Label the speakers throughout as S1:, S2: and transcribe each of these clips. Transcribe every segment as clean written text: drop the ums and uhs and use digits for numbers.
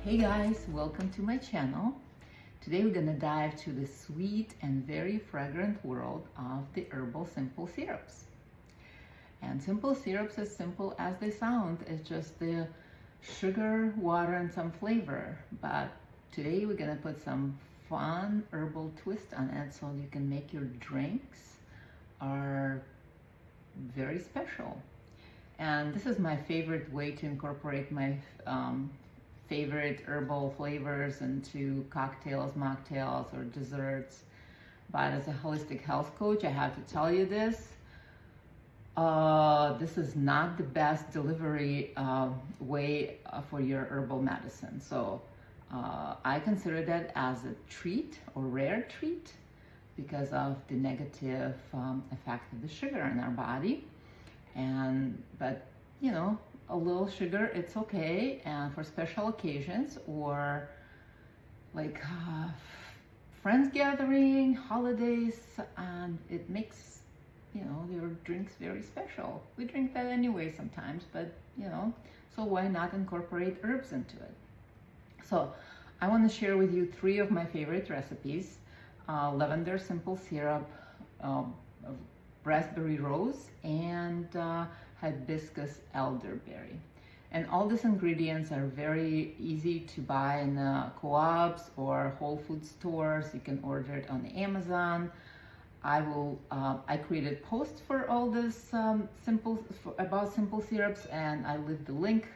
S1: Hey guys, welcome to my channel. Today we're gonna dive to the sweet and very fragrant world of the herbal simple syrups. And simple syrups, as simple as they sound, it's just the sugar, water, and some flavor. But today we're gonna put some fun herbal twist on it so you can make your drinks are very special. And this is my favorite way to incorporate my favorite herbal flavors into cocktails, mocktails, or desserts. But as a holistic health coach, I have to tell you this. This is not the best delivery way for your herbal medicine. So I consider that as a treat or rare treat because of the negative effect of the sugar in our body. But you know, a little sugar, it's okay, and for special occasions or like friends gathering, holidays, and it makes, you know, your drinks very special. We drink that anyway sometimes, but you know, so why not incorporate herbs into it? So I want to share with you 3 of my favorite recipes: lavender simple syrup, raspberry rose, and hibiscus elderberry. And all these ingredients are very easy to buy in co-ops or Whole Food stores. You can order it on Amazon. I created posts for all this about simple syrups, and I leave the link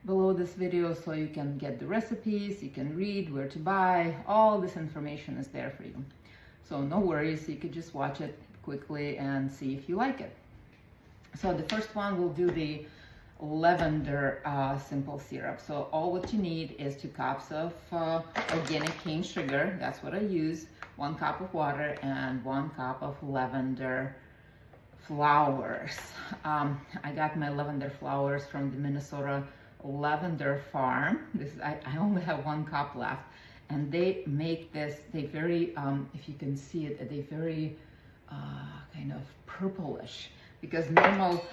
S1: below this video so you can get the recipes, you can read where to buy. All this information is there for you. So no worries, you could just watch it quickly and see if you like it. So the first one, we'll do the lavender simple syrup. So all what you need is 2 cups of organic cane sugar. That's what I use. 1 cup of water and 1 cup of lavender flowers. I got my lavender flowers from the Minnesota lavender farm. I only have 1 cup left, and they make this. They very, if you can see it, they very kind of purplish. Because normal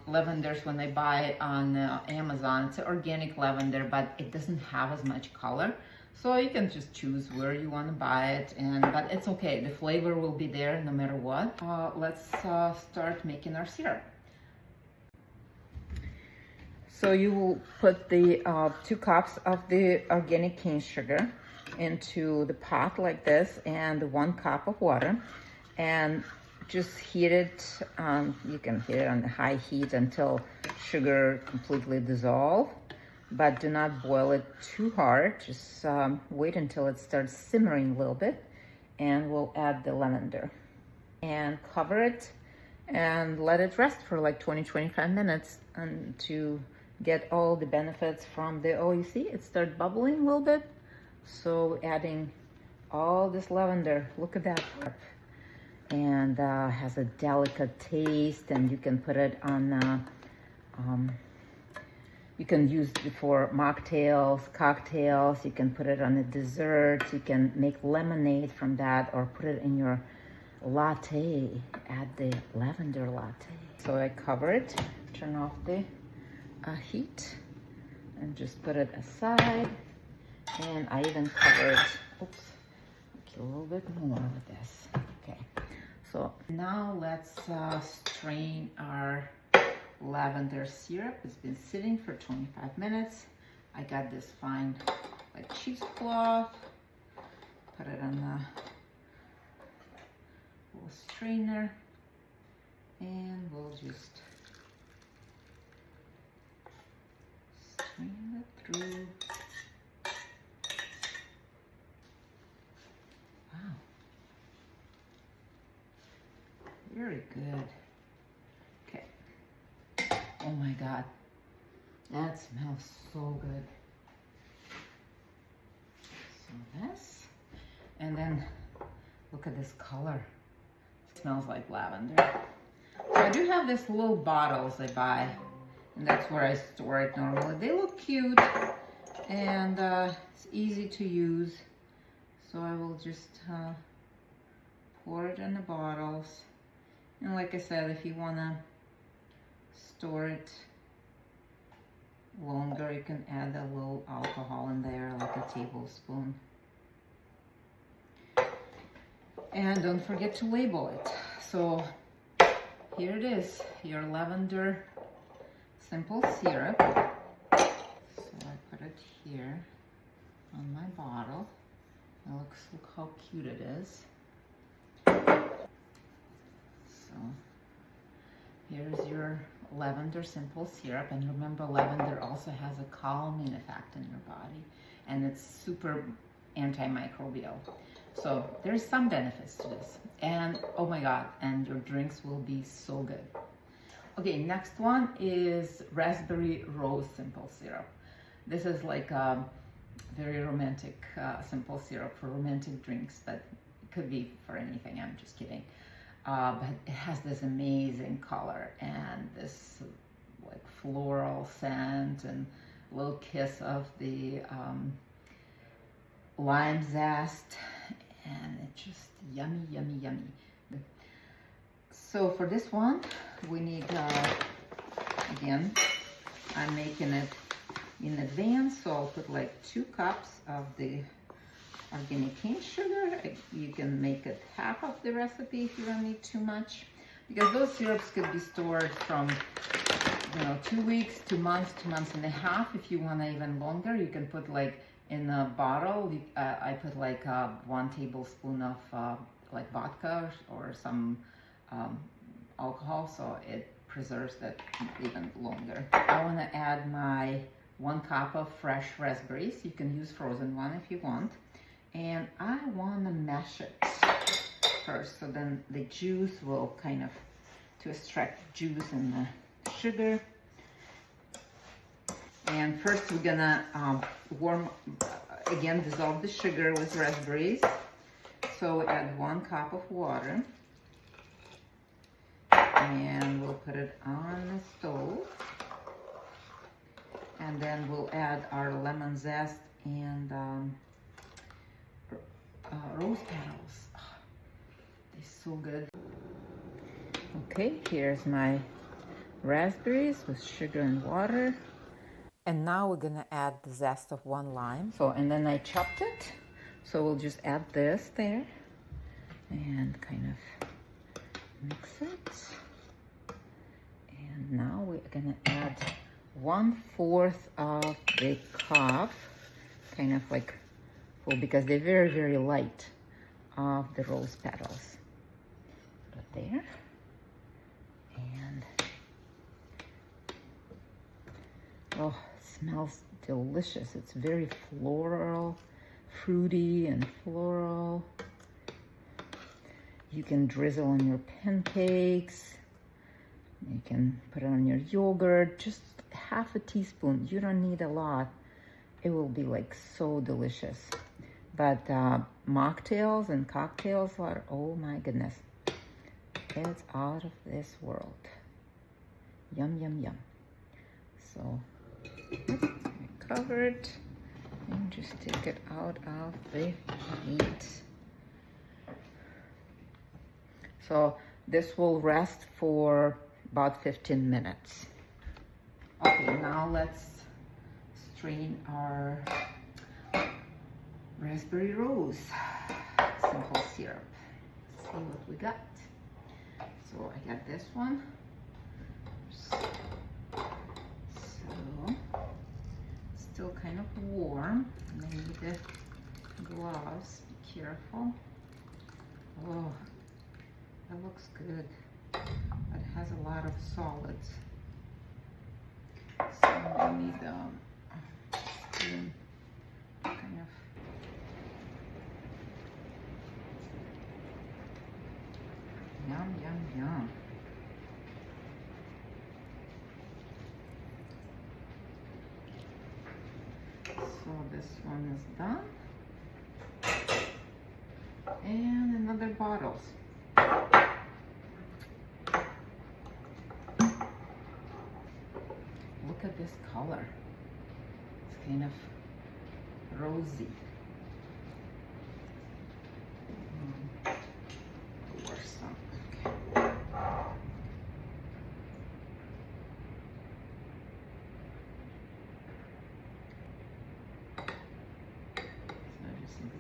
S1: lavenders, when I buy on Amazon, it's organic lavender, but it doesn't have as much color. So you can just choose where you want to buy it, but it's okay. The flavor will be there no matter what. Let's start making our syrup. So you will put the 2 cups of the organic cane sugar into the pot like this, and 1 cup of water, and just heat it. You can heat it on the high heat until sugar completely dissolves, but do not boil it too hard. Just wait until it starts simmering a little bit, and we'll add the lavender and cover it and let it rest for like 20-25 minutes and to get all the benefits from the, oh, you see it start bubbling a little bit. So adding all this lavender, look at that, and has a delicate taste, and you can put it on you can use it for mocktails, cocktails. You can put it on a dessert. You can make lemonade from that, or put it in your latte. Add the lavender latte. So I cover it, turn off the heat, and just put it aside. And I even cover it, oops, a little bit more with this. Okay. So now let's strain our lavender syrup. It's been sitting for 25 minutes. I got this fine like cheesecloth. Put it on the little strainer, and we'll just strain it through. Wow. Very good. Okay. Oh my God. That smells so good. So this. And then look at this color. It smells like lavender. So I do have these little bottles I buy, and that's where I store it normally. They look cute, and it's easy to use. So I will just pour it in the bottles. And like I said, if you want to store it longer, you can add a little alcohol in there, like a tablespoon. And don't forget to label it. So here it is, your lavender simple syrup. So I put it here on my bottle. Look how cute it is. So here's your lavender simple syrup, and remember, lavender also has a calming effect in your body, and it's super antimicrobial. So there's some benefits to this, and oh my god, and your drinks will be so good. Okay, next one is raspberry rose simple syrup. This is like a very romantic simple syrup for romantic drinks, but it could be for anything, I'm just kidding. But it has this amazing color and this like floral scent and a little kiss of the lime zest, and it's just yummy, yummy, yummy. So for this one, we need, again, I'm making it in advance, so I'll put like 2 cups of the organic cane sugar. You can make it half of the recipe if you don't need too much, because those syrups could be stored from 2 weeks, 2 months, 2 months and a half. If you want even longer, you can put like in a bottle. I put like 1 tablespoon of like vodka or some alcohol, so it preserves that even longer. I want to add my 1 cup of fresh raspberries. You can use frozen one if you want. And I want to mash it first, so then the juice will kind of, to extract juice in the sugar. And first we're gonna dissolve the sugar with raspberries. So we add 1 cup of water, and we'll put it on the stove. And then we'll add our lemon zest and rose petals. Oh, they're so good. Okay, here's my raspberries with sugar and water. And now we're gonna add the zest of 1 lime. So, and then I chopped it. So we'll just add this there and kind of mix it. And now we're gonna add 1/4 of the cup, kind of like full, because they're very, very light, of the rose petals. Put it there. And oh, it smells delicious. It's very floral, fruity and floral. You can drizzle on your pancakes. You can put it on your yogurt, just half a teaspoon. You don't need a lot. It will be like so delicious. But mocktails and cocktails are, oh my goodness, it's out of this world. Yum, yum, yum. So cover it and just take it out of the heat. So this will rest for about 15 minutes. Okay, now let's strain our raspberry rose simple syrup. Let's see what we got. So I got this one. So still kind of warm. And I need the gloves. Be careful. Oh, that looks good. It has a lot of solids. So I need spoon, kind of. Yum, yum, yum. So this one is done. And another bottles. Look at this color. It's kind of rosy. Pour some. Okay.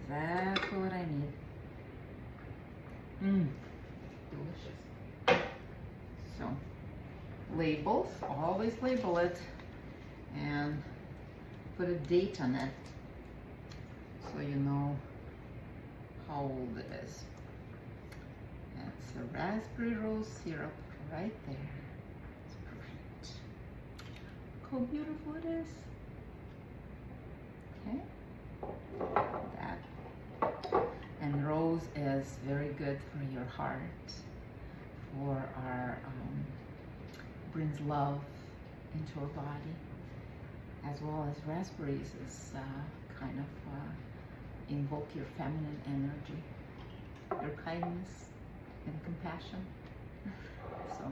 S1: exactly what I need. Delicious. So, labels, always label it and put a date on it so you know how old it is. That's a raspberry rose syrup right there. It's perfect. Look how beautiful it is. Okay, that. And rose is very good for your heart, for our, brings love into our body, as well as raspberries is kind of invoke your feminine energy, your kindness and compassion. So,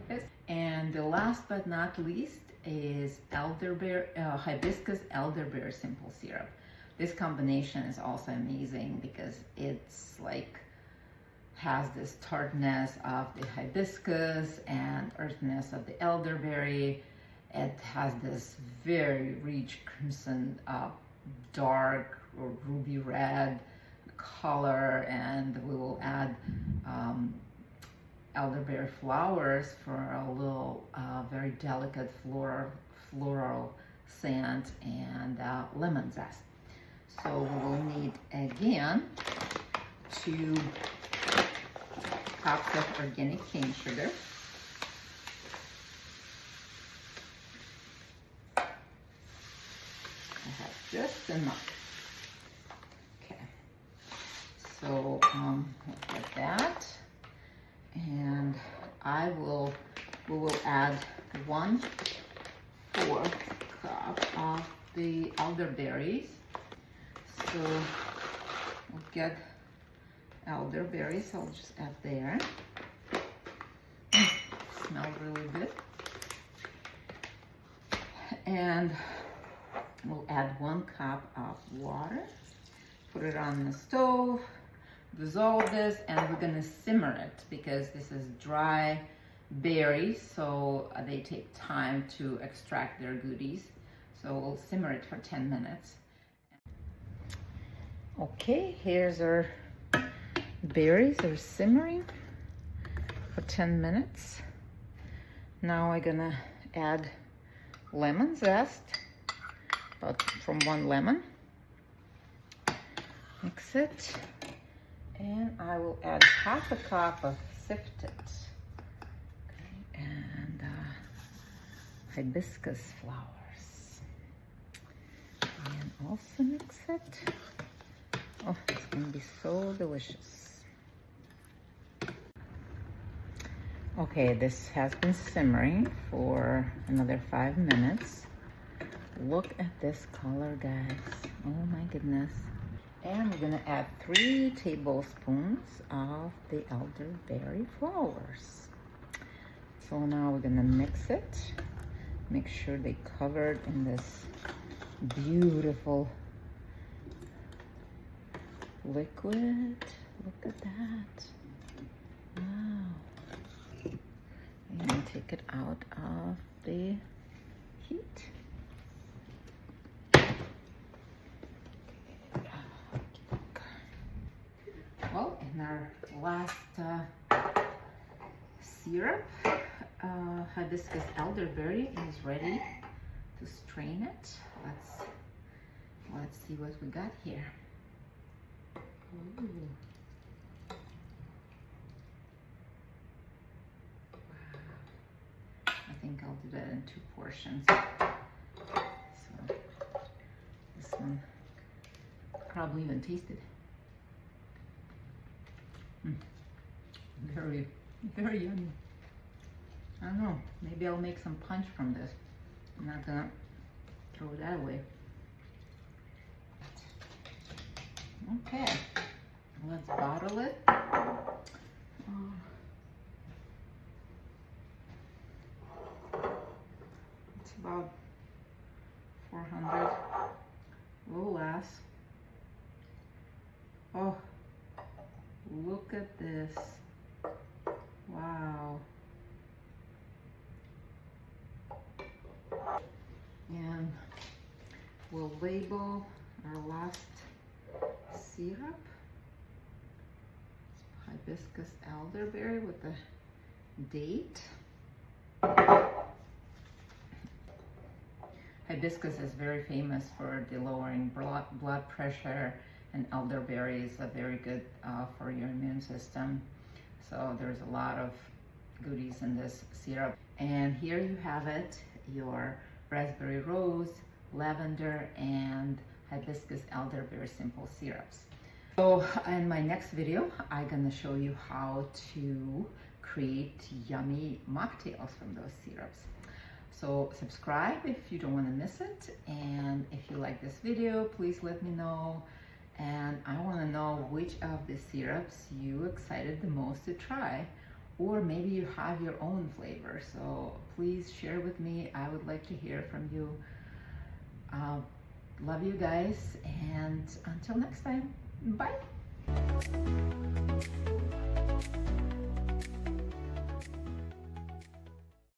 S1: yes. And the last but not least is elderberry, hibiscus elderberry simple syrup. This combination is also amazing because it's like has this tartness of the hibiscus and earthiness of the elderberry. It has this very rich crimson, dark or ruby red color, and we will add elderberry flowers for a little very delicate floral scent, and lemon zest. So we will need again 2 cups of organic cane sugar, I have just enough. Okay, so look at that, and we will add 1/4 cup of the elderberries. So we'll get elderberries, I'll just add there. Smell really good. And we'll add 1 cup of water, put it on the stove, dissolve this, and we're gonna simmer it because this is dry berries, so they take time to extract their goodies. So we'll simmer it for 10 minutes. Okay, here's our berries are simmering for 10 minutes. Now I'm gonna add lemon zest, about from 1 lemon. Mix it, and I will add 1/2 cup of sifted and hibiscus flowers, and also mix it. Oh, it's gonna be so delicious. Okay, this has been simmering for another 5 minutes. Look at this color, guys. Oh my goodness. And we're gonna add 3 tablespoons of the elderberry flowers. So now we're gonna mix it. Make sure they covered in this beautiful liquid. Look at that. Wow. And take it out of the heat. Well, in our last syrup, hibiscus elderberry is ready to strain it. Let's see what we got here. Ooh. Wow. I think I'll do that in 2 portions. So this one probably even tasted. Very, very yummy. I don't know, maybe I'll make some punch from this. I'm not gonna throw that away. Okay, let's bottle it. It's about 400, a little less. Oh, look at this. Wow. And we'll label our last syrup. Hibiscus elderberry with the date. Hibiscus is very famous for the lowering blood pressure, and elderberry is very good for your immune system. So there's a lot of goodies in this syrup. And here you have it, your raspberry rose, lavender, and hibiscus elderberry simple syrups. So in my next video, I'm gonna show you how to create yummy mocktails from those syrups. So subscribe if you don't want to miss it, and if you like this video, please let me know. And I want to know which of the syrups you excited the most to try, or maybe you have your own flavor. So please share with me. I would like to hear from you. Love you guys, and until next time, bye.